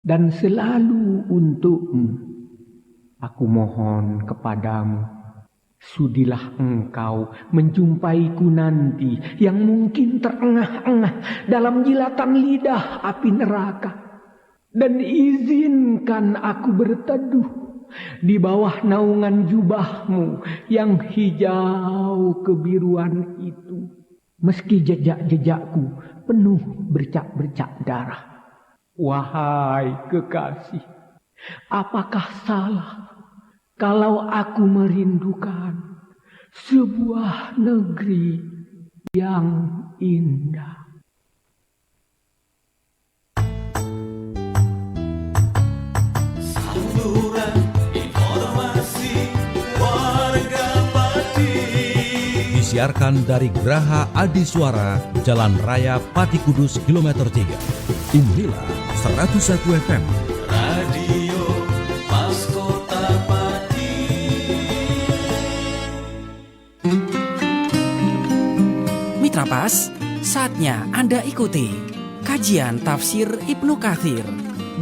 dan selalu untukmu. Aku mohon kepadamu, sudilah engkau menjumpaiku nanti yang mungkin terengah-engah dalam jilatan lidah api neraka. Dan izinkan aku berteduh di bawah naungan jubahmu yang hijau kebiruan itu. Meski jejak-jejakku penuh bercak-bercak darah. Wahai kekasih, apakah salah kalau aku merindukan sebuah negeri yang indah? Saluran informasi warga Pati. Disiarkan dari Geraha Adi Suara, Jalan Raya Pati Kudus, kilometer 3. Inilah 101 FM. Radio Pas Kota Pati. Mitra Pas, saatnya Anda ikuti kajian tafsir Ibnu Katsir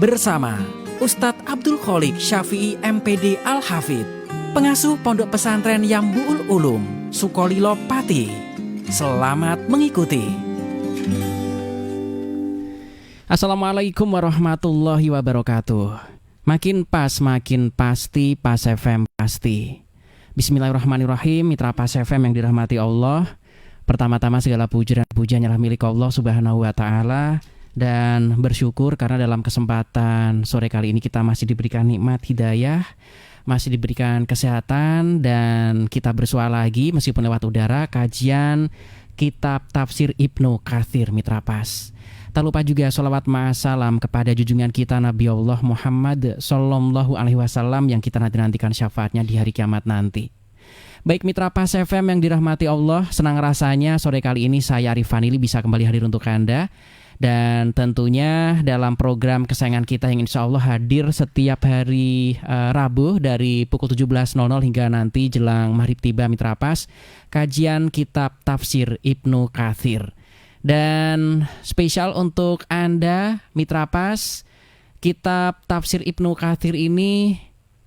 bersama Ustadz Abdul Kholik Syafi'i MPD Al-Hafidh, pengasuh Pondok Pesantren Yambu'ul Ulum, Sukolilo Pati. Selamat mengikuti. Assalamualaikum warahmatullahi wabarakatuh. Makin pas, makin pasti, Pas FM pasti. Bismillahirrahmanirrahim. Mitra Pas FM yang dirahmati Allah, pertama-tama segala puji dan pujian adalah milik Allah Subhanahu wa Ta'ala. Dan bersyukur karena dalam kesempatan sore kali ini kita masih diberikan nikmat hidayah, masih diberikan kesehatan, dan kita bersua lagi meskipun lewat udara kajian kitab tafsir Ibnu Katsir. Mitra Pas, tak lupa juga sholawat ma'asalam kepada junjungan kita Nabi Allah Muhammad Sallallahu Alaihi Wasallam yang kita nantikan syafaatnya di hari kiamat nanti. Baik Mitra Pas FM yang dirahmati Allah, senang rasanya sore kali ini saya Arif Fanili bisa kembali hadir untuk Anda. Dan tentunya dalam program kesayangan kita yang insya Allah hadir setiap hari Rabu dari pukul 17.00 hingga nanti jelang maghrib tiba, Mitra Pas, kajian kitab tafsir Ibnu Katsir. Dan spesial untuk Anda Mitra Pas, kitab tafsir Ibnu Katsir ini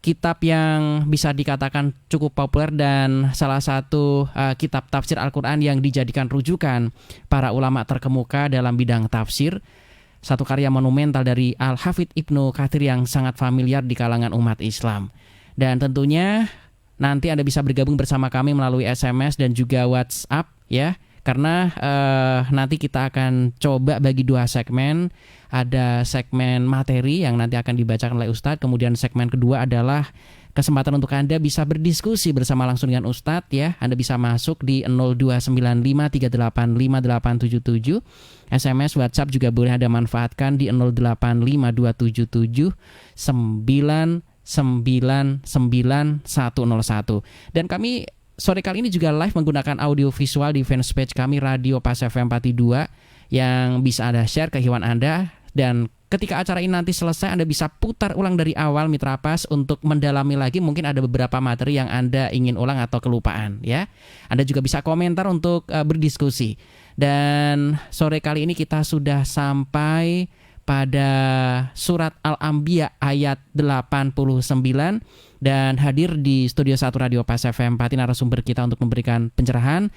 kitab yang bisa dikatakan cukup populer dan salah satu kitab tafsir Al-Quran yang dijadikan rujukan para ulama terkemuka dalam bidang tafsir. Satu karya monumental dari Al-Hafidh Ibnu Katsir yang sangat familiar di kalangan umat Islam. Dan tentunya nanti Anda bisa bergabung bersama kami melalui SMS dan juga WhatsApp ya. Karena nanti kita akan coba bagi dua segmen. Ada segmen materi yang nanti akan dibacakan oleh Ustadz. Kemudian segmen kedua adalah kesempatan untuk Anda bisa berdiskusi bersama langsung dengan Ustadz ya. Anda bisa masuk di 0295385877. SMS WhatsApp juga boleh Anda manfaatkan di 085277999101. Dan kami sore kali ini juga live menggunakan audio visual di fanpage kami Radio Pas FM Pati 2 yang bisa Anda share ke hewan Anda. Dan ketika acara ini nanti selesai, Anda bisa putar ulang dari awal Mitra Pas untuk mendalami lagi. Mungkin ada beberapa materi yang Anda ingin ulang atau kelupaan ya. Anda juga bisa komentar untuk berdiskusi. Dan sore kali ini kita sudah sampai pada surat Al-Anbiya ayat 89. Dan hadir di Studio 1 Radio Pas FM Pati narasumber kita untuk memberikan pencerahan.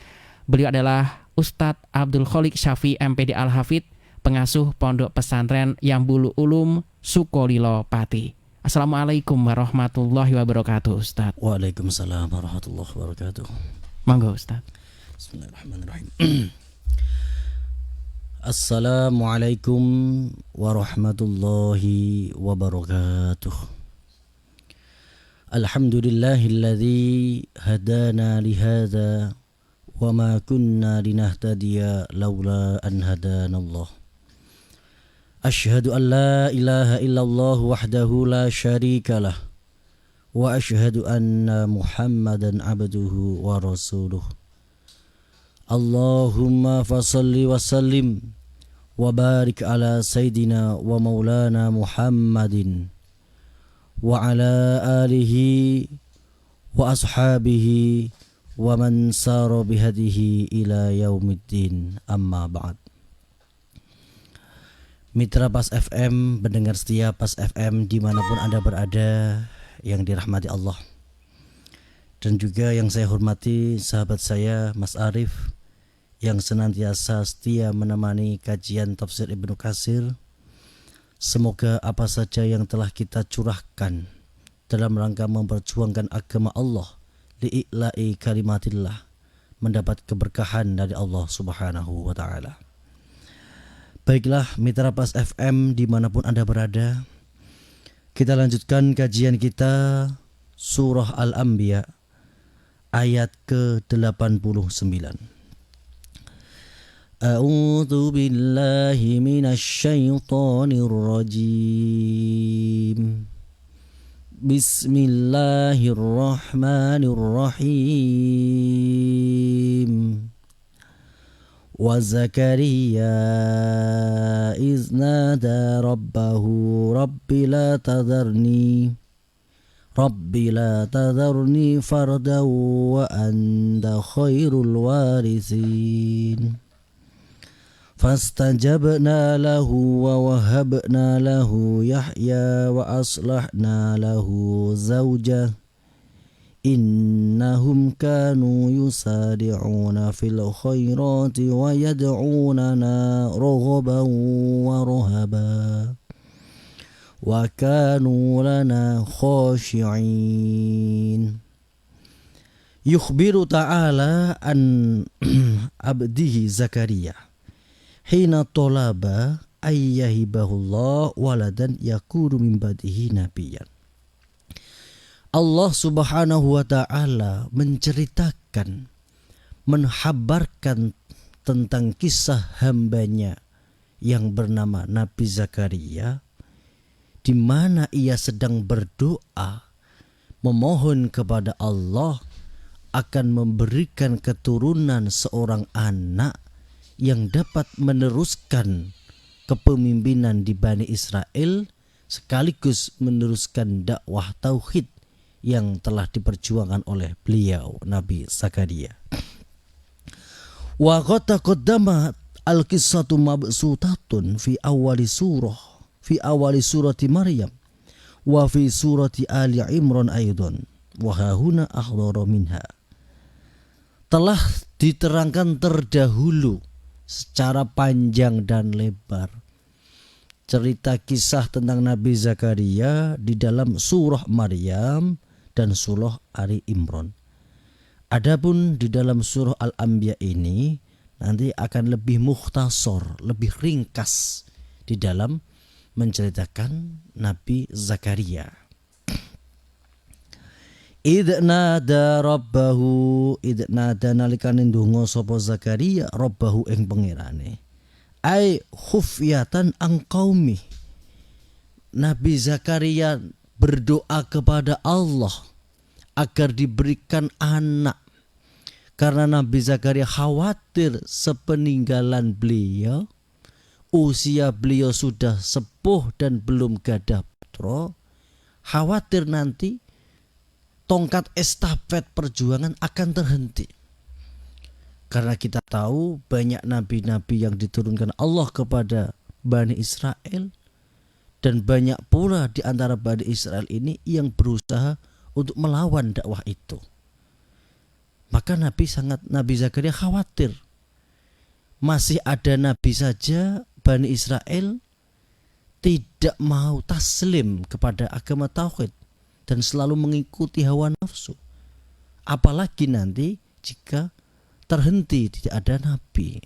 Beliau adalah Ustadz Abdul Kholik Syafi'i MPD Al-Hafidh, pengasuh Pondok Pesantren Yambu'ul Ulum, Sukolilo Pati. Assalamualaikum warahmatullahi wabarakatuh, Ustadz. Waalaikumsalam warahmatullahi wabarakatuh. Monggo, Ustadz. Bismillahirrahmanirrahim. Assalamualaikum warahmatullahi wabarakatuh. Alhamdulillahilladzi hadana lihada wa ma kunna linahtadiya laula an hadanallah. Ashhadu an la ilaha illallah wahdahu la syarika lah wa ashhadu anna Muhammadan abduhu wa rasuluh. Allahumma fasalli wa sallim wa barik ala sayyidina wa maulana Muhammadin wa ala alihi wa ashabihi wa man sara bihadihi ila yaumiddin, amma ba'd. Mitra Pas FM, pendengar setia Pas FM dimanapun Anda berada yang dirahmati Allah. Dan juga yang saya hormati sahabat saya Mas Arif yang senantiasa setia menemani kajian tafsir Ibnu Katsir. Semoga apa saja yang telah kita curahkan dalam rangka memperjuangkan agama Allah, li'i'la'i kalimatillah, mendapat keberkahan dari Allah Subhanahu wa ta'ala. Baiklah Mitra Pas FM dimanapun Anda berada, kita lanjutkan kajian kita Surah Al-Anbiya ayat ke-89. A'udzu billahi minasy syaithanir rajim. Bismillahirrahmanirrahim. Wa Zakaria iz nada rabbahu rabbi la tadharni fardan wa anta khairul warithin. Fastajabna lahu wa wahabna lahu Yahya wa aslahna lahu zawjah innahum kanu yusari'una fil khairati wa yad'unana raghaban wa rahaba wa kanu lana khashi'in. Yukhbiru ta'ala an abdihi Zakaria hina tolaba ayyahibahullah waladan yakuru min ba'dihi nabiyan. Allah Subhanahu wa ta'ala menceritakan, menghabarkan tentang kisah hambanya yang bernama Nabi Zakaria, di mana ia sedang berdoa memohon kepada Allah akan memberikan keturunan seorang anak yang dapat meneruskan kepemimpinan di Bani Israel sekaligus meneruskan dakwah tauhid yang telah diperjuangkan oleh beliau Nabi Zakaria. Wa qad taqaddama al-qissatu mabsutatun fi awali surati Maryam wa fi surati Ali Imran aidan wa hahuna ahdara minha. Telah diterangkan terdahulu secara panjang dan lebar cerita kisah tentang Nabi Zakaria di dalam surah Maryam dan surah Ali Imran. Adapun di dalam surah Al-Anbiya ini nanti akan lebih mukhtasar, lebih ringkas di dalam menceritakan Nabi Zakaria. Idnada rabbahu, idnada nalikane ndonga sapa Zakaria rabbahu ing pangerane. Ai khufyatan ang qaumi. Nabi Zakaria berdoa kepada Allah agar diberikan anak, karena Nabi Zakaria khawatir sepeninggalan beliau, usia beliau sudah sepuh dan belum gadah putra, khawatir nanti tongkat estafet perjuangan akan terhenti. Karena kita tahu banyak nabi-nabi yang diturunkan Allah kepada Bani Israel, dan banyak pula di antara Bani Israel ini yang berusaha untuk melawan dakwah itu. Maka Nabi Zakaria khawatir masih ada nabi saja Bani Israel tidak mau taslim kepada agama tauhid dan selalu mengikuti hawa nafsu. Apalagi nanti jika terhenti tidak ada nabi.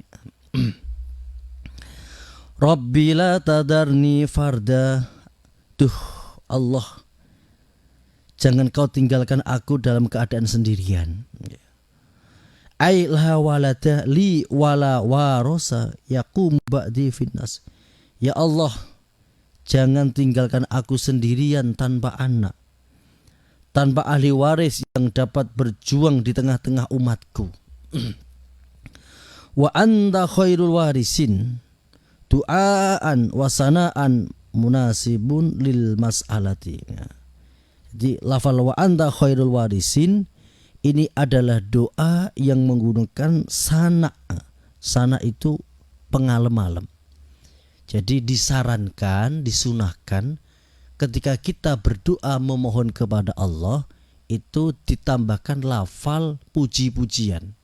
Rabbi la tadarni farda. Duh Allah, jangan kau tinggalkan aku dalam keadaan sendirian. Ai la walada li wala warasa yaqum ba'di finnas. Ya Allah, jangan tinggalkan aku sendirian tanpa anak, tanpa ahli waris yang dapat berjuang di tengah-tengah umatku. Wa anta khairul warisin. Du'aan wa sana'an munasibun lil mas'alati. Jadi lafal wa anta khairul warisin ini adalah doa yang menggunakan sana. Sana itu pengalem-alem. Jadi disarankan, disunahkan ketika kita berdoa memohon kepada Allah itu ditambahkan lafal puji-pujian.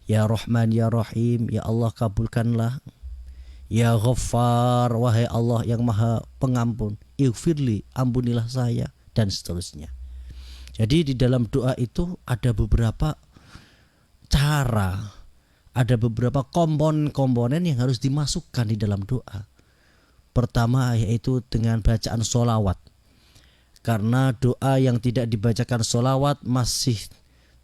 Ya Rahman, Ya Rahim, Ya Allah kabulkanlah. Ya Ghaffar, wahai Allah yang maha pengampun, Ighfirli, ampunilah saya, dan seterusnya. Jadi di dalam doa itu ada beberapa cara, ada beberapa komponen-komponen yang harus dimasukkan di dalam doa. Pertama yaitu dengan bacaan sholawat. Karena doa yang tidak dibacakan sholawat masih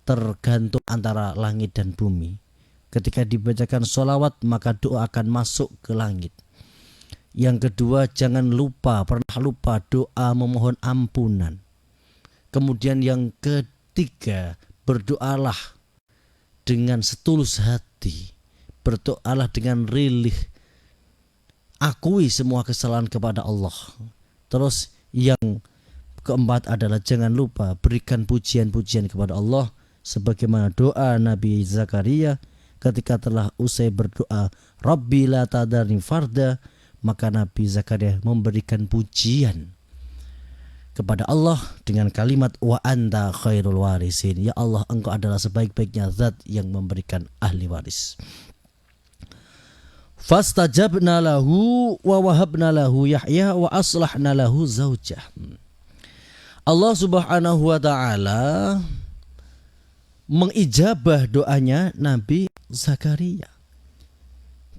tergantung antara langit dan bumi. Ketika dibacakan sholawat maka doa akan masuk ke langit. Yang kedua, jangan pernah lupa doa memohon ampunan. Kemudian yang ketiga, berdoalah dengan setulus hati. Berdoalah dengan rilih. Akui semua kesalahan kepada Allah. Terus yang keempat adalah jangan lupa berikan pujian-pujian kepada Allah, sebagaimana doa Nabi Zakaria ketika telah usai berdoa Rabbi la tadarni farda, maka Nabi Zakaria memberikan pujian kepada Allah dengan kalimat wa anta khairul warisin. Ya Allah, engkau adalah sebaik-baiknya zat yang memberikan ahli waris. Fastajabna lahu wa wahabna lahu Yahya wa aslahna lahu zaujah. Allah Subhanahu wa taala mengijabah doanya Nabi Zakaria.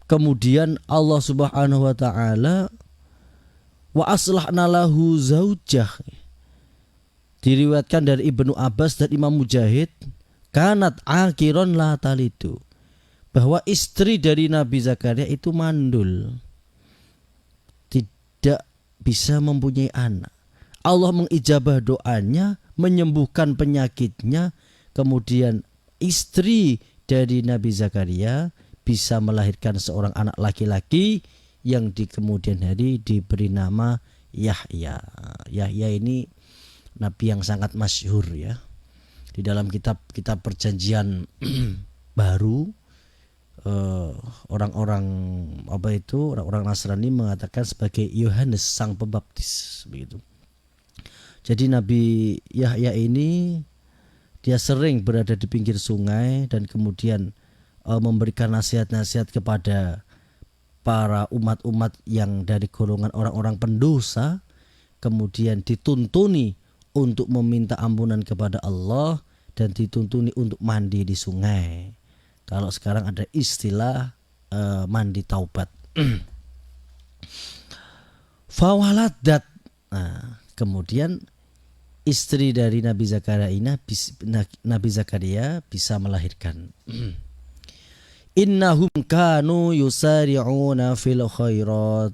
Kemudian Allah Subhanahu wa taala wa aslahna lahu zaujah. Diriwayatkan dari Ibnu Abbas dan Imam Mujahid, kanat akiron la talidu, bahwa istri dari Nabi Zakaria itu mandul, tidak bisa mempunyai anak. Allah mengijabah doanya, menyembuhkan penyakitnya. Kemudian istri dari Nabi Zakaria bisa melahirkan seorang anak laki-laki yang di kemudian hari diberi nama Yahya. Yahya ini nabi yang sangat masyhur ya. Di dalam kitab perjanjian baru, orang-orang Nasrani mengatakan sebagai Yohanes sang pembaptis begitu. Jadi Nabi Yahya ini dia sering berada di pinggir sungai dan kemudian memberikan nasihat-nasihat kepada para umat-umat yang dari golongan orang-orang pendosa, kemudian dituntuni untuk meminta ampunan kepada Allah dan dituntuni untuk mandi di sungai. Kalau sekarang ada istilah mandi taubat. Fawaladat. Nah, kemudian istri dari Nabi Zakaria bisa melahirkan. Innahum kanu yusari'una fil khairat,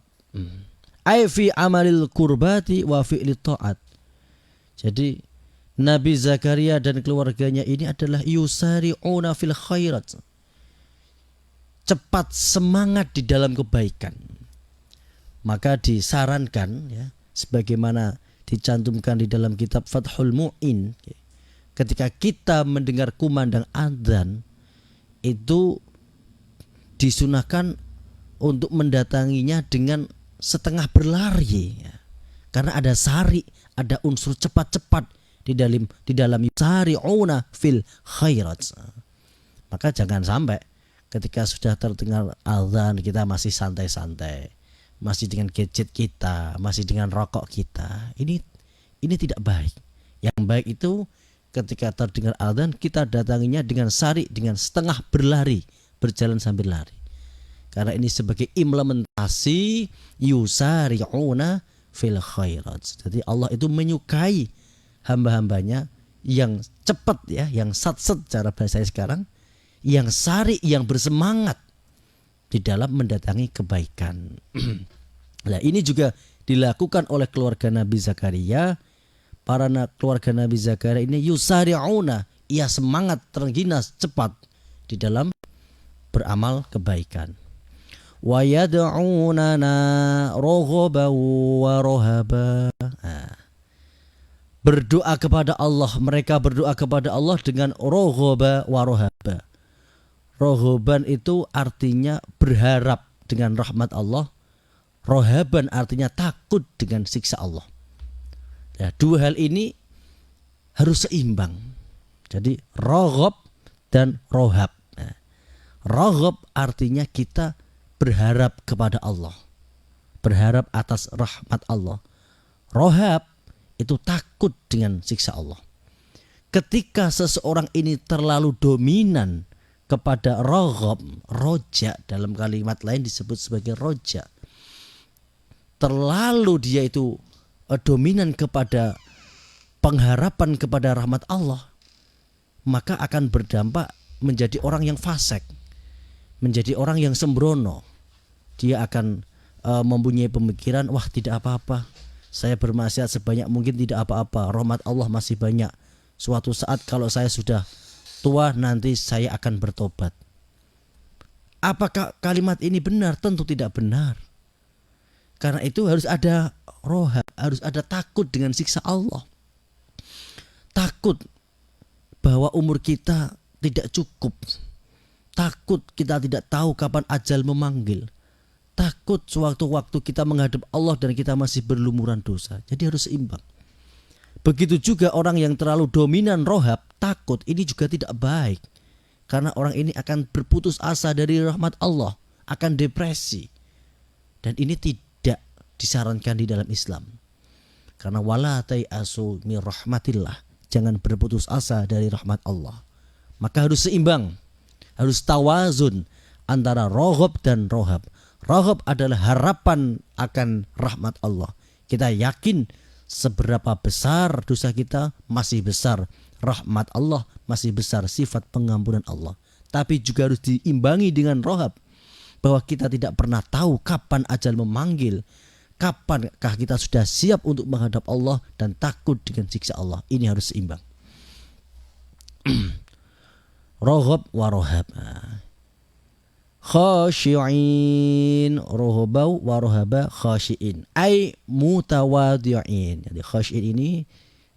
ay fi amalil kurbati wa fi'li ta'at. Jadi Nabi Zakaria dan keluarganya ini adalah yusari'una fil khairat, cepat semangat di dalam kebaikan. Maka disarankan ya, sebagaimana dicantumkan di dalam kitab Fathul Mu'in, ketika kita mendengar kumandang adzan itu disunahkan untuk mendatanginya dengan setengah berlari ya. Karena ada sari, ada unsur cepat-cepat di dalam yusari'una fil khairat. Maka jangan sampai ketika sudah terdengar azan kita masih santai-santai, masih dengan gadget kita, masih dengan rokok kita. Ini tidak baik. Yang baik itu ketika terdengar azan kita datanginya dengan sari, dengan setengah berlari, berjalan sambil lari. Karena ini sebagai implementasi yusari'una fil khairat. Jadi Allah itu menyukai hamba-hambanya yang cepat ya, yang satset cara bahasa sekarang, yang sari, yang bersemangat di dalam mendatangi kebaikan. Nah, ini juga dilakukan oleh keluarga Nabi Zakaria. Para keluarga Nabi Zakaria ini yusari'una, ia semangat tergina cepat di dalam beramal kebaikan. Wa yad'unana raghaban wa rahaba. Berdoa kepada Allah, mereka berdoa kepada Allah dengan raghaba wa rahaba. Raghaban itu artinya berharap dengan rahmat Allah. Rohaban artinya takut dengan siksa Allah. Ya, dua hal ini harus seimbang. Jadi roghab dan rohab. Nah, roghab artinya kita berharap kepada Allah, berharap atas rahmat Allah. Rohab itu takut dengan siksa Allah. Ketika seseorang ini terlalu dominan kepada roghab, roja, dalam kalimat lain disebut sebagai roja, terlalu dia itu dominan kepada pengharapan kepada rahmat Allah, maka akan berdampak menjadi orang yang fasik, menjadi orang yang sembrono. Dia akan mempunyai pemikiran, wah tidak apa-apa, saya bermaksiat sebanyak mungkin tidak apa-apa, rahmat Allah masih banyak. Suatu saat kalau saya sudah tua nanti saya akan bertobat. Apakah kalimat ini benar? Tentu tidak benar. Karena itu harus ada rohab, harus ada takut dengan siksa Allah. Takut bahwa umur kita tidak cukup. Takut kita tidak tahu kapan ajal memanggil. Takut sewaktu-waktu kita menghadap Allah dan kita masih berlumuran dosa. Jadi harus seimbang. Begitu juga orang yang terlalu dominan rohab, takut, ini juga tidak baik. Karena orang ini akan berputus asa dari rahmat Allah, akan depresi. Dan ini tidak disarankan di dalam Islam. Karena wala tai'asu min rahmatillah, jangan berputus asa dari rahmat Allah. Maka harus seimbang, harus tawazun antara rohab dan rohab. Rohab adalah harapan akan rahmat Allah. Kita yakin seberapa besar dosa kita, masih besar rahmat Allah, masih besar sifat pengampunan Allah. Tapi juga harus diimbangi dengan rohab, bahwa kita tidak pernah tahu kapan ajal memanggil, kapankah kita sudah siap untuk menghadap Allah dan takut dengan siksa Allah. Ini harus seimbang. Rohab wa rohab. Khashi'in, rohobau wa rohaba khashi'in, ay mutawadi'in. Jadi khashi'in ini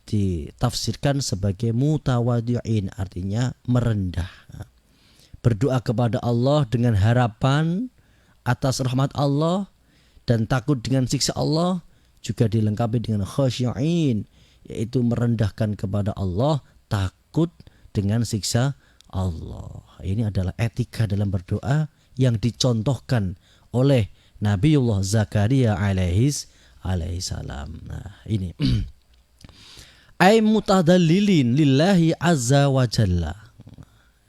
ditafsirkan sebagai mutawadi'in, artinya merendah. Berdoa kepada Allah dengan harapan atas rahmat Allah dan takut dengan siksa Allah, juga dilengkapi dengan khashi'in, yaitu merendahkan kepada Allah, takut dengan siksa Allah. Ini adalah etika dalam berdoa yang dicontohkan oleh Nabiullah Zakaria alaihissalam. Nah, ini ay mutadallilin lillahi azza wa jalla.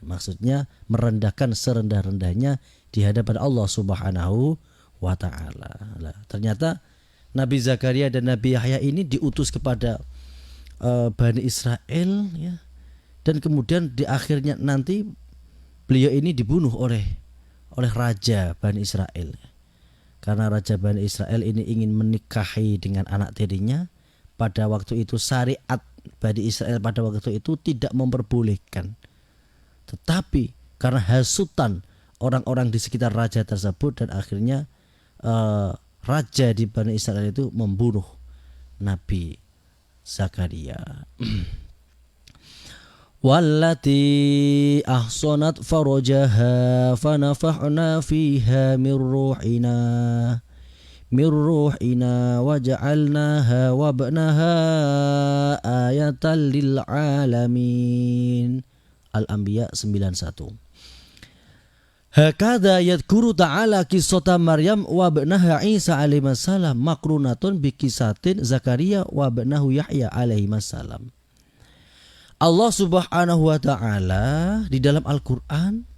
Maksudnya merendahkan serendah-rendahnya di hadapan Allah Subhanahu wa taala. Ternyata Nabi Zakaria dan Nabi Yahya ini diutus kepada Bani Israel, ya. Dan kemudian di akhirnya nanti beliau ini dibunuh oleh raja Bani Israel. Karena raja Bani Israel ini ingin menikahi dengan anak tirinya. Pada waktu itu syariat Bani Israel pada waktu itu tidak memperbolehkan. Tetapi karena hasutan orang-orang di sekitar raja tersebut, dan akhirnya raja di Bani Israel itu membunuh Nabi Zakaria. Wallati ahsanat farajaha fanafahna fiha min ruhina waja'alnaha wabnaha ayatan lil alamin. Al-Anbiya 91. Hakadha yadhkuru ta'ala qissata Maryam wa ibnaha Isa alaihi salam makrunatun bi qisatin Zakaria wa ibnahu Yahya alaihi salam. Allah Subhanahu wa taala di dalam Al-Qur'an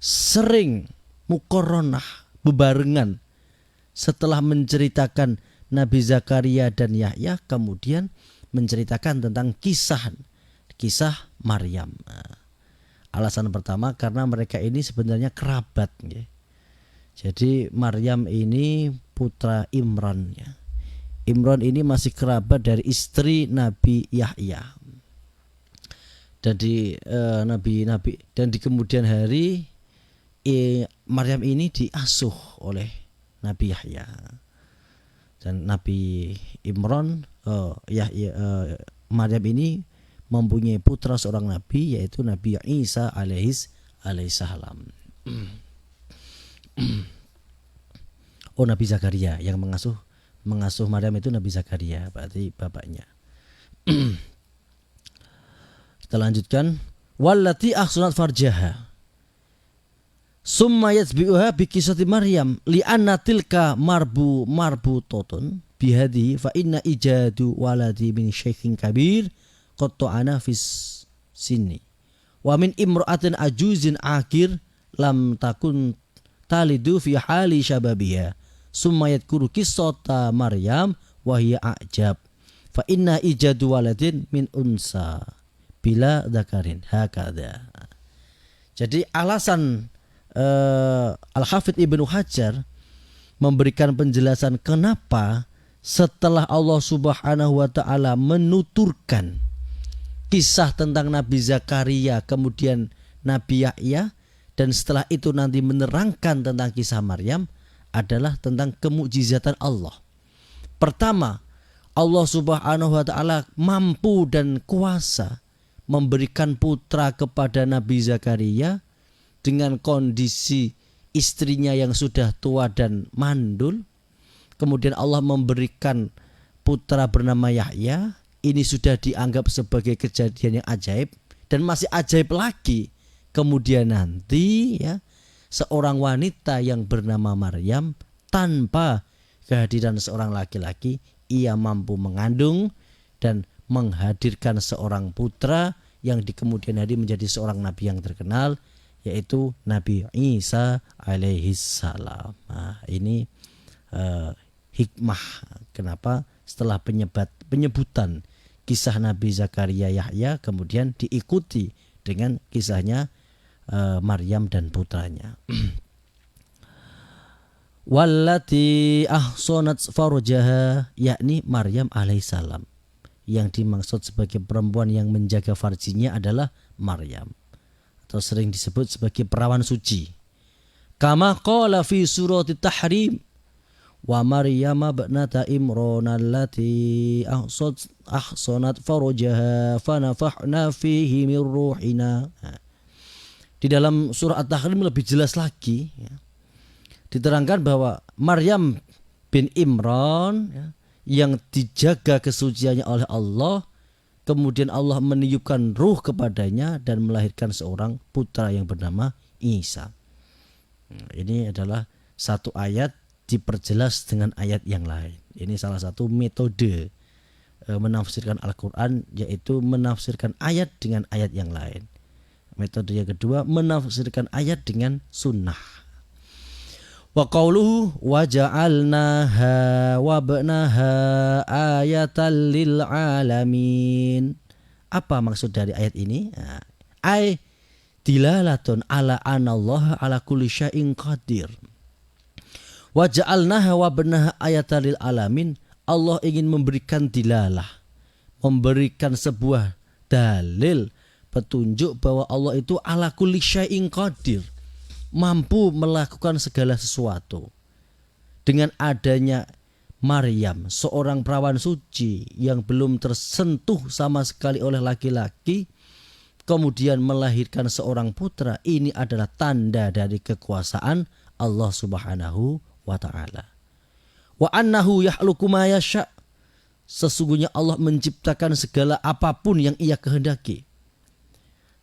sering muqarranah, bebarengan, setelah menceritakan Nabi Zakaria dan Yahya, kemudian menceritakan tentang kisah Maryam. Alasan pertama karena mereka ini sebenarnya kerabat, ya. Jadi Maryam ini putra Imran, ya. Imran ini masih kerabat dari istri Nabi Yahya. Jadi nabi-nabi, dan di kemudian hari Maryam ini diasuh oleh Nabi Yahya. Dan Nabi Imran, Maryam ini mempunyai putra seorang nabi, yaitu Nabi Isa alaihissalam. Oh, Nabi Zakaria yang mengasuh Maryam itu Nabi Zakaria, berarti bapaknya. Kita lanjutkan. Wallati ahsanat farjaha summa yatbi'uha bi qissati Maryam li'anna tilka marbutotun bihadi fa inna ijadu waladi min syaikhin kabir qad ta'ana fis sinni wa min imra'atin ajuzin akir lam takun talidu fi hali syababiha summa yadhkuru qissata Maryam wa hiya ajab fa inna ijadu waladin min unsa bila dzakarin hakadha. Jadi alasan Al-Hafidz Ibnu Hajar memberikan penjelasan kenapa setelah Allah Subhanahu wa taala menuturkan kisah tentang Nabi Zakaria kemudian Nabi Yahya dan setelah itu nanti menerangkan tentang kisah Maryam adalah tentang kemukjizatan Allah. Pertama, Allah Subhanahu wa taala mampu dan kuasa memberikan putra kepada Nabi Zakaria dengan kondisi istrinya yang sudah tua dan mandul. Kemudian Allah memberikan putra bernama Yahya. Ini sudah dianggap sebagai kejadian yang ajaib dan masih ajaib lagi. Kemudian nanti ya seorang wanita yang bernama Maryam tanpa kehadiran seorang laki-laki ia mampu mengandung dan menghadirkan seorang putra yang di kemudian hari menjadi seorang nabi yang terkenal, yaitu Nabi Isa alaihissalam. Nah, ini hikmah kenapa setelah penyebutan kisah Nabi Zakaria Yahya kemudian diikuti dengan kisahnya Maryam dan putranya. Wallati ahsanat farjaha, yakni Maryam alaihissalam. Yang dimaksud sebagai perempuan yang menjaga farjinya adalah Maryam, atau sering disebut sebagai perawan suci. Kama qala fi surati Tahrim wa Maryam ibnata Imran allati ahsanat farjaha fanafahna fihi min ruhina. Di dalam surah At-Tahrim lebih jelas lagi ya, diterangkan bahwa Maryam bin Imran ya, yang dijaga kesuciannya oleh Allah, kemudian Allah meniupkan ruh kepadanya dan melahirkan seorang putra yang bernama Isa. Ini adalah satu ayat diperjelas dengan ayat yang lain. Ini salah satu metode menafsirkan Al-Quran, yaitu menafsirkan ayat dengan ayat yang lain. Metode yang kedua, menafsirkan ayat dengan sunnah. Wa qauluhu wa ja'alnaha wa ba'naha ayatan lil alamin. Apa maksud dari ayat ini? Ai dilalatun ala anallaha ala kulli syai'in qadir. Wa ja'alnaha wa ba'naha ayatan lil alamin. Allah ingin memberikan dilalah, memberikan sebuah dalil, petunjuk bahwa Allah itu ala kulli syai'in qadir, mampu melakukan segala sesuatu. Dengan adanya Maryam, seorang perawan suci yang belum tersentuh sama sekali oleh laki-laki, kemudian melahirkan seorang putra, ini adalah tanda dari kekuasaan Allah Subhanahu wa ta'ala. Wa annahu yahluku ma yasha', sesungguhnya Allah menciptakan segala apapun yang Ia kehendaki.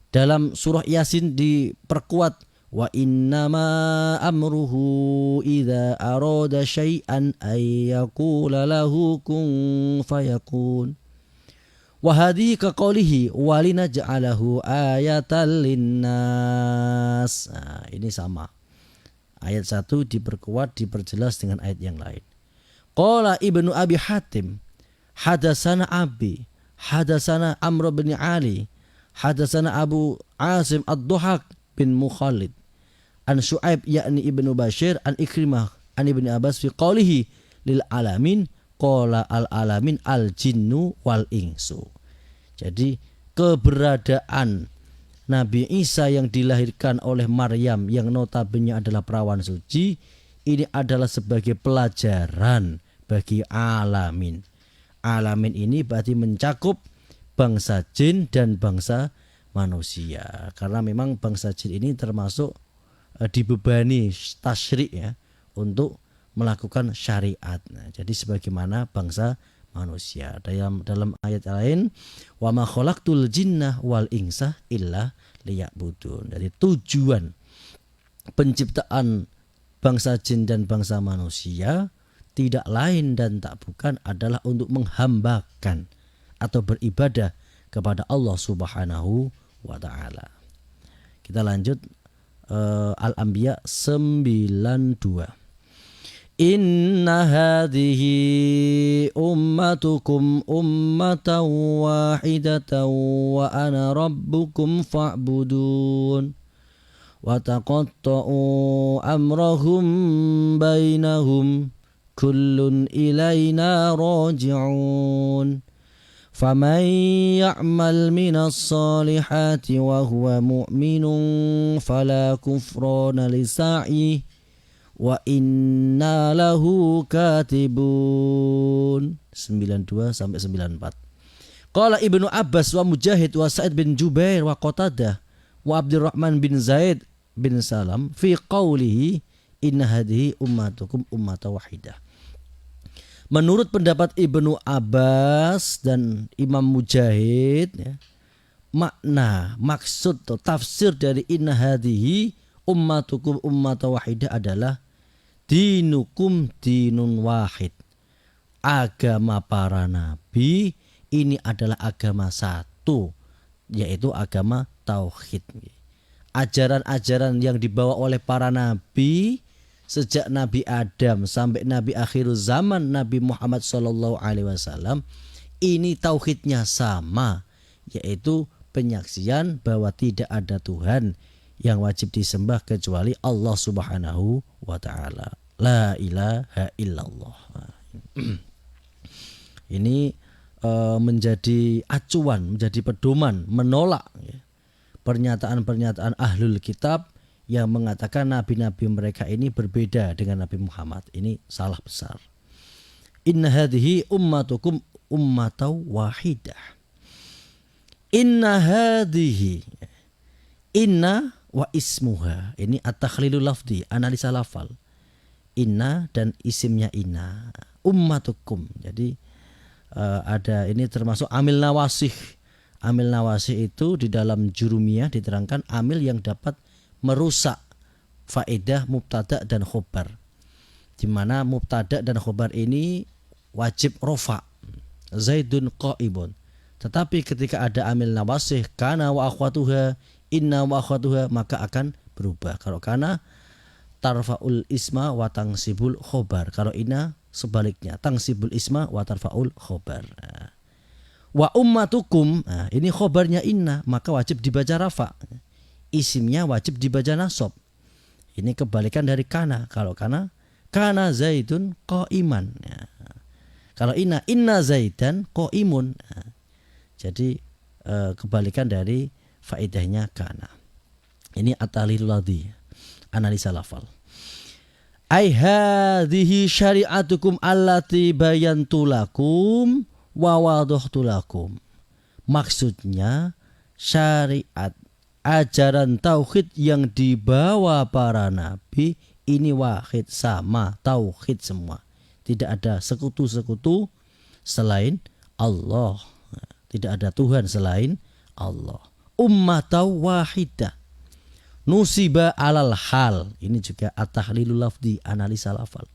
Dalam surah Yasin diperkuat, wa innama amruhu idza arada syai'an ay yaqula lahu kun fayakun. Wa hadhihi ka qawlihi wa linaj'alahu ayatan linnas. Nah, ini sama. Ayat 1 diperkuat, diperjelas dengan ayat yang lain. Qala Ibnu Abi Hatim, hadatsana Abi, hadatsana Amr bin Ali, hadatsana Abu Asim ad-Duhaq bin Mukhalid an Syu'aib yakni Ibnu Bashir an Ikrimah an Ibnu Abbas fi qawlihi lil alamin qala al alamin al jinnu wal insu. Jadi keberadaan Nabi Isa yang dilahirkan oleh Maryam yang notabene adalah perawan suci, ini adalah sebagai pelajaran bagi alamin. Alamin ini berarti mencakup bangsa jin dan bangsa manusia, karena memang bangsa jin ini termasuk dibebani tasyrik ya, untuk melakukan syariat. Nah, jadi sebagaimana bangsa manusia. Dalam ayat lain, wa ma khalaqtul jinnah wal insa illa liya'budun. Jadi tujuan penciptaan bangsa jin dan bangsa manusia tidak lain dan tak bukan adalah untuk menghambakan atau beribadah kepada Allah Subhanahu wa taala. Kita lanjut Al-Anbiya 92. Inna hadhihi ummatukum ummatan wahidatan wa ana rabbukum fa'budun wa taqatta'u amrahum bainahum kullun ilaina raji'un faman ya'mal minas salihati wa huwa mu'minun fala kufrana lisa'ih wa inna lahu katibun. 92 sampai 94. Qala Ibnu Abbas wa Mujahid wa Sa'id bin Jubair wa Qatadah wa Abdurrahman bin Zaid bin Salam fi qawlihi inna hadhihi ummatukum ummatan wahidah. Menurut pendapat Ibnu Abbas dan Imam Mujahid, ya, makna, maksud atau tafsir dari inna hadhihi ummatukum ummatan wahidah adalah dinukum dinun wahid. Agama para nabi ini adalah agama satu, yaitu agama tauhid. Ajaran-ajaran yang dibawa oleh para nabi sejak Nabi Adam sampai Nabi akhir zaman Nabi Muhammad SAW, ini tauhidnya sama, yaitu penyaksian bahwa tidak ada Tuhan yang wajib disembah kecuali Allah Subhanahu wa taala. La ilaha illallah. Ini menjadi acuan, menjadi pedoman, menolak pernyataan-pernyataan ahlul kitab yang mengatakan nabi-nabi mereka ini berbeda dengan Nabi Muhammad. Ini salah besar. Inna hadhihi ummatukum ummatan wahidah. Inna hadhihi, inna wa ismuha, ini at-takhlilul lafzi, analisa lafal. Inna dan isimnya inna, ummatukum. Jadi ada ini termasuk amil nawasih. Amil nawasih itu di dalam jurumiyah diterangkan amil yang dapat merusak faedah mubtada dan khobar, di mana mubtada dan khobar ini wajib rofa, Zaidun qaibun. Tetapi ketika ada amil nawasih, kana wa akhwatuha, inna wa akhwatuha, maka akan berubah. Kalau kana tarfaul isma wa tangsibul khobar, kalau inna sebaliknya, tangsibul isma wa tarfaul khobar. Wa ummatukum, ini khobarnya inna, maka wajib dibaca rafa. Isimnya wajib dibaca nasab. Ini kebalikan dari kana. Kalau kana zaidun qaiman. Kalau inna zaidan qaimun. Jadi kebalikan dari faedahnya kana. Ini at-tahlilul ladhi, analisa lafal. Ai hadhihi syari'atukum allati bayantu lakum wa wadahtu lakum. Maksudnya syariat, ajaran tauhid yang dibawa para nabi ini wahid, sama, tauhid semua. Tidak ada sekutu-sekutu selain Allah. Tidak ada Tuhan selain Allah. Ummatan wahidah. Nusiba alal hal. Ini juga at-tahlilul lafzi, analisa lafal.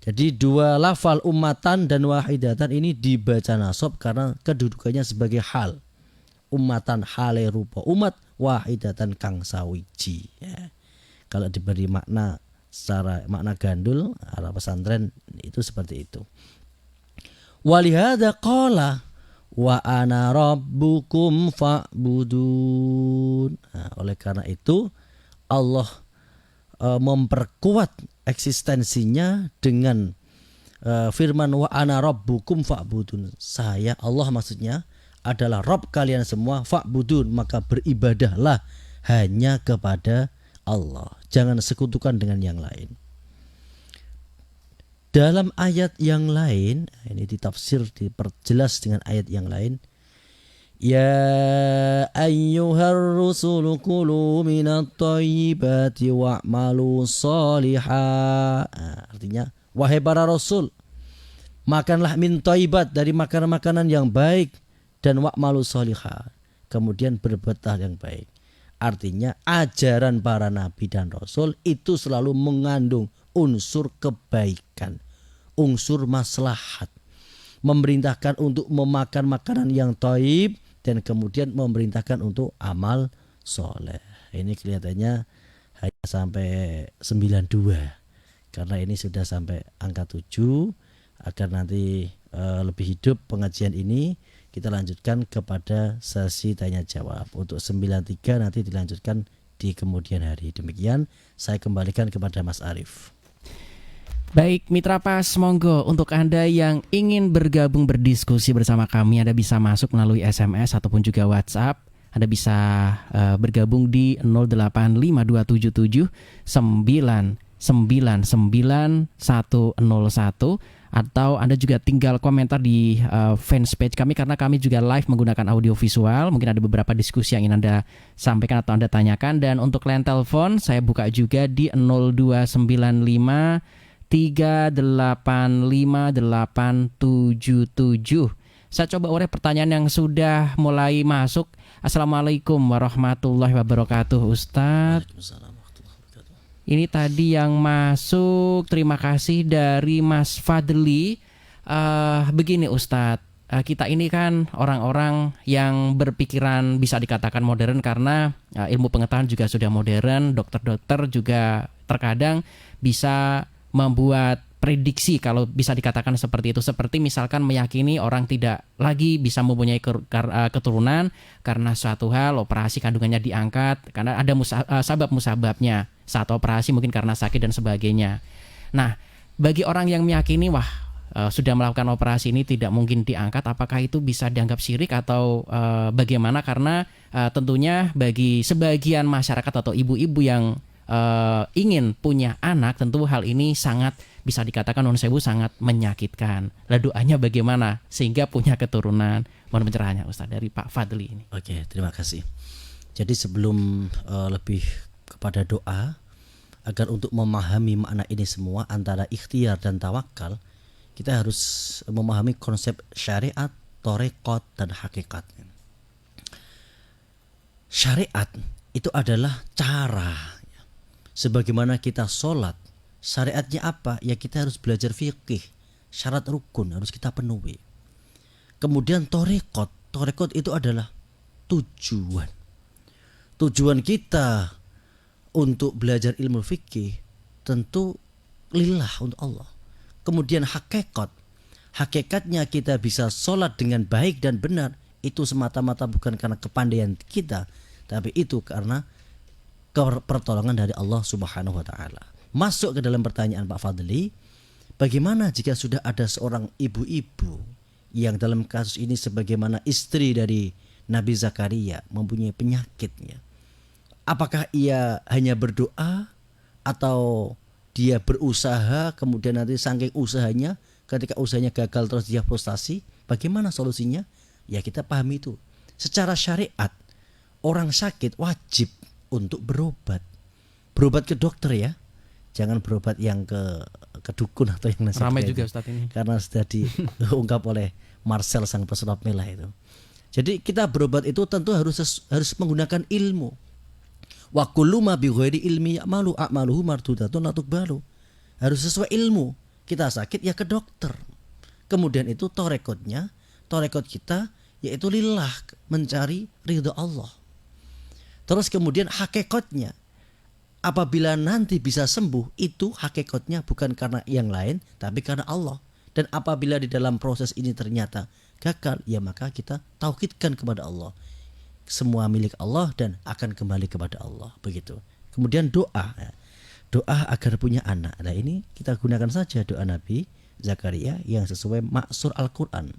Jadi dua lafal ummatan dan wahidatan ini dibaca nasab karena kedudukannya sebagai hal. Ummatan hale rupa umat, wahidatan kang sawiji. Ya. Kalau diberi makna secara makna gandul, ala pesantren itu seperti itu. Walihada qala wa ana rabbukum fa'budun. Nah, oleh karena itu Allah memperkuat eksistensinya dengan firman wa ana rabbukum fa'budun. Saya, Allah maksudnya, adalah Rabb kalian semua, fa'budun, maka beribadahlah hanya kepada Allah. Jangan sekutukan dengan yang lain. Dalam ayat yang lain, ini ditafsir, diperjelas dengan ayat yang lain, Ya ayyuhar rusulu kulu minat thayyibati wa'malu shaliha. Artinya, wahai para rasul, makanlah min thayyibat, dari makanan-makanan yang baik, dan wa'malu shaliha, kemudian berbuatlah yang baik. Artinya ajaran para nabi dan rasul itu selalu mengandung unsur kebaikan, unsur maslahat, memerintahkan untuk memakan makanan yang thayyib, dan kemudian memerintahkan untuk amal soleh. Ini kelihatannya hanya sampai 92, karena ini sudah sampai angka 7. Agar nanti lebih hidup pengajian ini, kita lanjutkan kepada sesi tanya jawab. Untuk 93 nanti dilanjutkan di kemudian hari. Demikian, saya kembalikan kepada Mas Arif. Baik, Mitra Pas, monggo untuk Anda yang ingin bergabung berdiskusi bersama kami, Anda bisa masuk melalui SMS ataupun juga WhatsApp. Anda bisa bergabung di 085277 999 101, atau Anda juga tinggal komentar di fanspage kami, karena kami juga live menggunakan audio visual. Mungkin ada beberapa diskusi yang ingin Anda sampaikan atau Anda tanyakan. Dan untuk line telepon saya buka juga di 0295 3858877. Saya coba urai pertanyaan yang sudah mulai masuk. Assalamualaikum warahmatullahi wabarakatuh, Ustadz. Ini tadi yang masuk, terima kasih dari Mas Fadli. Begini Ustadz, kita ini kan orang-orang yang berpikiran bisa dikatakan modern, karena ilmu pengetahuan juga sudah modern. Dokter-dokter juga terkadang bisa membuat prediksi, kalau bisa dikatakan seperti itu. Seperti misalkan meyakini orang tidak lagi bisa mempunyai keturunan karena suatu hal, operasi kandungannya diangkat karena ada sabab musababnya, saat operasi mungkin karena sakit dan sebagainya. Nah, bagi orang yang meyakini sudah melakukan operasi ini tidak mungkin diangkat, apakah itu bisa dianggap syirik atau bagaimana? Karena tentunya bagi sebagian masyarakat atau ibu-ibu yang ingin punya anak, tentu hal ini sangat bisa dikatakan sangat menyakitkan. Lalu doanya bagaimana sehingga punya keturunan? Mohon pencerahannya Ustaz dari Pak Fadli ini. Oke, terima kasih. Jadi sebelum lebih kepada doa, agar untuk memahami makna ini semua antara ikhtiar dan tawakal, kita harus memahami konsep syariat, thariqat, dan hakikat. Syariat itu adalah cara. Sebagaimana kita sholat, syariatnya apa? Ya kita harus belajar fikih, syarat rukun harus kita penuhi. Kemudian thariqat itu adalah tujuan. Tujuan kita untuk belajar ilmu fikih tentu lillah, untuk Allah. Kemudian hakikatnya kita bisa sholat dengan baik dan benar, itu semata-mata bukan karena kepandaian kita, tapi itu karena pertolongan dari Allah Subhanahu wa taala. Masuk ke dalam pertanyaan Pak Fadli, bagaimana jika sudah ada seorang ibu-ibu yang dalam kasus ini sebagaimana istri dari Nabi Zakaria mempunyai penyakitnya? Apakah ia hanya berdoa atau dia berusaha, kemudian nanti saking usahanya, ketika usahanya gagal terus dia frustasi? Bagaimana solusinya? Ya kita pahami itu. Secara syariat, orang sakit wajib untuk berobat ke dokter ya, jangan berobat yang ke dukun atau yang ramai juga Ustadz ini, karena sudah diungkap oleh Marcel sang pesulap merah itu. Jadi kita berobat itu tentu harus menggunakan ilmu. Wa kullu ma bi ghairi ilmi ya'malu a'maluhu mardudatun la tuqbalu. Harus sesuai ilmu. Kita sakit ya ke dokter. Kemudian itu thariqat kita yaitu lillah, mencari ridha Allah. Terus kemudian hakikatnya, apabila nanti bisa sembuh, itu hakikatnya bukan karena yang lain, tapi karena Allah. Dan apabila di dalam proses ini ternyata gagal, ya maka kita tauhidkan kepada Allah. Semua milik Allah dan akan kembali kepada Allah. Begitu. Kemudian doa agar punya anak. Nah ini kita gunakan saja doa Nabi Zakaria yang sesuai maksur Al-Quran.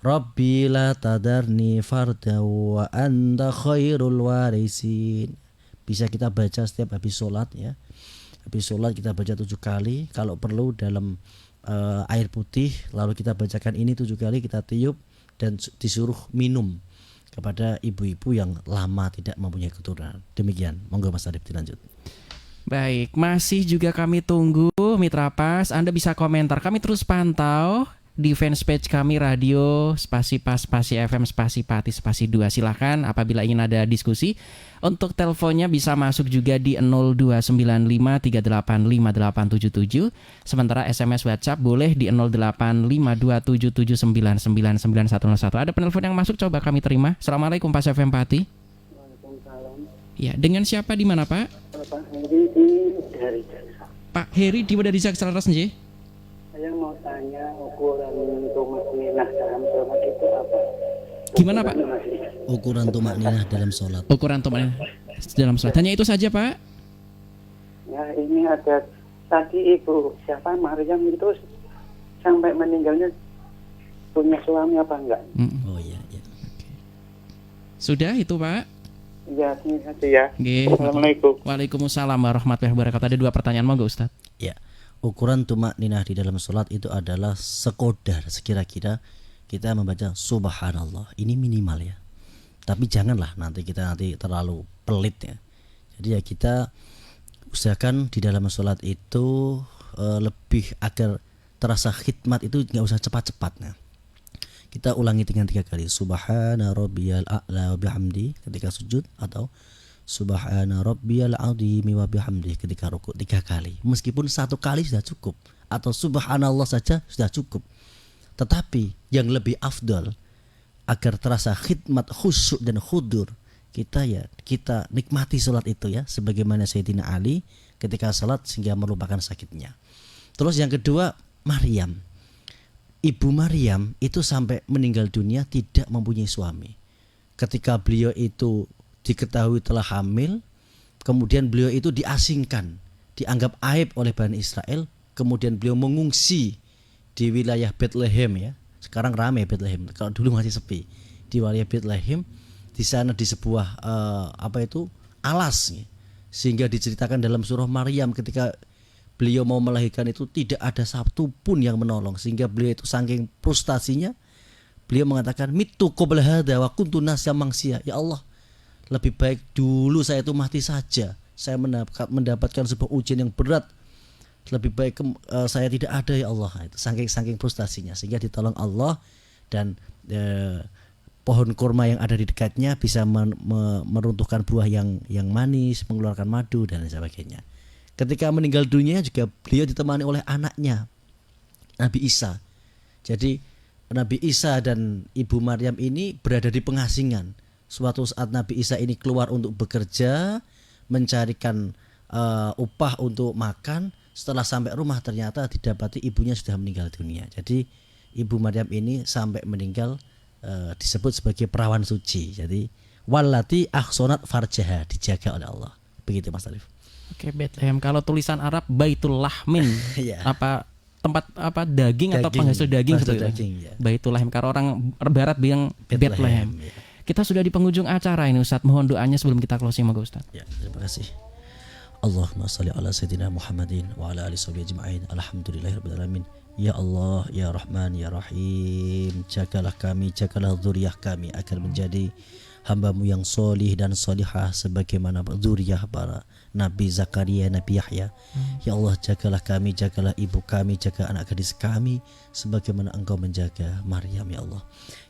Rabbi la tadarni farda wa anta khairul warisin. Bisa kita baca setiap habis sholat ya. Habis sholat kita baca 7 kali. Kalau perlu dalam air putih, lalu kita bacakan ini 7 kali, kita tiup, dan disuruh minum kepada ibu-ibu yang lama tidak mempunyai keturunan. Demikian, monggo Mas Arif dilanjut. Baik, masih juga kami tunggu Mitra Pas. Anda bisa komentar. Kami terus pantau di fanspage kami Radio Spasi Pas Spasi FM Spasi Pati Spasi 2. Silahkan apabila ingin ada diskusi. Untuk teleponnya bisa masuk juga di 0295385877. Sementara SMS WhatsApp boleh di 085277999901. Ada penelpon yang masuk, coba kami terima. Assalamualaikum Pas FM Pati. Waalaikumsalam. Ya, dengan siapa di mana Pak? Pak Heri dari Jaksa. Pak Heri dari Jaksa Laras nggih? Saya mau tanya ukuran tumakninah dalam sholat itu apa? Gimana Pak? Ukuran tumakninah dalam sholat. Ukuran tumakninah dalam sholat. Hanya itu saja Pak? Ya, ini ada tadi ibu siapa Maryam itu sampai meninggalnya punya suami apa enggak? Oh iya. Sudah itu Pak? Ya, ini saja ya. Nggih. Assalamualaikum. Waalaikumsalam warahmatullahi wabarakatuh. Ada 2 pertanyaan, monggo Ustaz. Ya, ukuran tumakninah di dalam sholat itu adalah sekodar sekira-kira kita membaca subhanallah. Ini minimal ya. Tapi janganlah nanti terlalu pelit ya. Jadi ya kita usahakan di dalam sholat itu lebih agar terasa khidmat itu nggak usah cepat-cepat. Nah, kita ulangi dengan 3 kali. Subhana rabbiyal a'la wa bihamdi ketika sujud, atau subhana rabbiyal azimi wa bihamdi ketika rukuk 3 kali. Meskipun 1 kali sudah cukup, atau subhanallah saja sudah cukup. Tetapi yang lebih afdal agar terasa khidmat, khusyuk dan khudur, kita nikmati salat itu ya, sebagaimana Sayyidina Ali ketika salat sehingga melupakan sakitnya. Terus yang kedua, Maryam. Ibu Maryam itu sampai meninggal dunia tidak mempunyai suami. Ketika beliau itu diketahui telah hamil, kemudian beliau itu diasingkan, dianggap aib oleh Bani Israel, kemudian beliau mengungsi di wilayah Bethlehem ya. Sekarang ramai Bethlehem, kalau dulu masih sepi. Di wilayah Bethlehem, di sana di sebuah alas ya. Sehingga diceritakan dalam surah Maryam ketika beliau mau melahirkan itu tidak ada satu pun yang menolong, sehingga beliau itu saking frustasinya beliau mengatakan mitu qabla hadza wa kuntu nasyan mangsia. Ya Allah, lebih baik dulu saya itu mati saja. Saya mendapatkan sebuah ujian yang berat. Lebih baik saya tidak ada ya Allah. Itu saking frustasinya, sehingga ditolong Allah, dan pohon kurma yang ada di dekatnya bisa meruntuhkan buah yang manis, mengeluarkan madu dan sebagainya. Ketika meninggal dunia juga beliau ditemani oleh anaknya Nabi Isa. Jadi Nabi Isa dan Ibu Maryam ini berada di pengasingan. Suatu saat Nabi Isa ini keluar untuk bekerja, mencarikan upah untuk makan. Setelah sampai rumah ternyata didapati ibunya sudah meninggal dunia. Jadi Ibu Maryam ini sampai meninggal disebut sebagai perawan suci. Jadi wallati ahsanat farjaha, dijaga oleh Allah. Begitu Mas Arif. Oke, Bethlehem. Kalau tulisan Arab Baitul Lahmin, Iya. Tempat daging atau penghasil daging gitu. Ya. Baitul Lahim. Kalau orang barat bilang Bethlehem. Ya. Kita sudah di penghujung acara ini Ustaz. Mohon doanya sebelum kita closing, monggo Ustaz. Ya, terima kasih. Allahumma shalli ala sayyidina Muhammadin wa ala alihi washabihi ajma'in. Alhamdulillahirabbil alamin. Ya Allah, ya Rahman, ya Rahim, jagalah kami, jagalah zuriyah kami agar menjadi hamba-Mu yang solih dan solihah sebagaimana zuriyah para Nabi Zakaria, Nabi Yahya. Ya Allah, jagalah kami, jagalah ibu kami, jaga anak gadis kami sebagaimana Engkau menjaga Maryam ya Allah.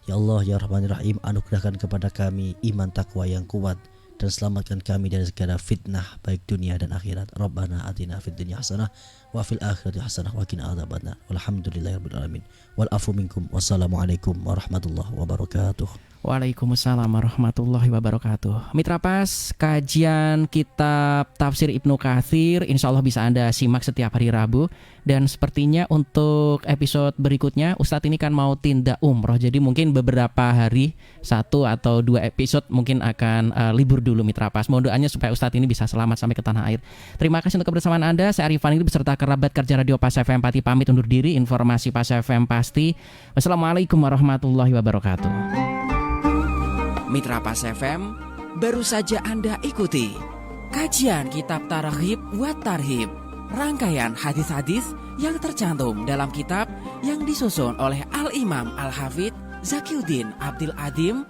Ya Allah, ya Rahman, ya Rahim, anugerahkan kepada kami iman takwa yang kuat dan selamatkan kami dari segala fitnah baik dunia dan akhirat. Rabbana atina fid dunya hasanah wa fil akhirati hasanah wa qina adzabannar. Walhamdulillahirabbil alamin. Wal afu minkum. Wassalamualaikum warahmatullahi wabarakatuh. Waalaikumsalam warahmatullahi wabarakatuh. Mitra Pas, kajian kitab Tafsir Ibnu Katsir insya Allah bisa Anda simak setiap hari Rabu. Dan sepertinya untuk episode berikutnya Ustadz ini kan mau tindak umroh. Jadi mungkin beberapa hari, 1 atau 2 episode mungkin akan libur dulu Mitra Pas. Mohon doanya supaya Ustadz ini bisa selamat sampai ke tanah air. Terima kasih untuk kebersamaan Anda. Saya Arifan ini beserta kerabat kerja Radio Pas FM Pati pamit undur diri. Informasi Pas FM pasti. Wassalamualaikum warahmatullahi wabarakatuh. Mitra Pas FM, baru saja Anda ikuti kajian kitab Targhib wa Tarhib, rangkaian hadis-hadis yang tercantum dalam kitab yang disusun oleh Al-Imam Al-Hafidz Zakiuddin Abdul Adim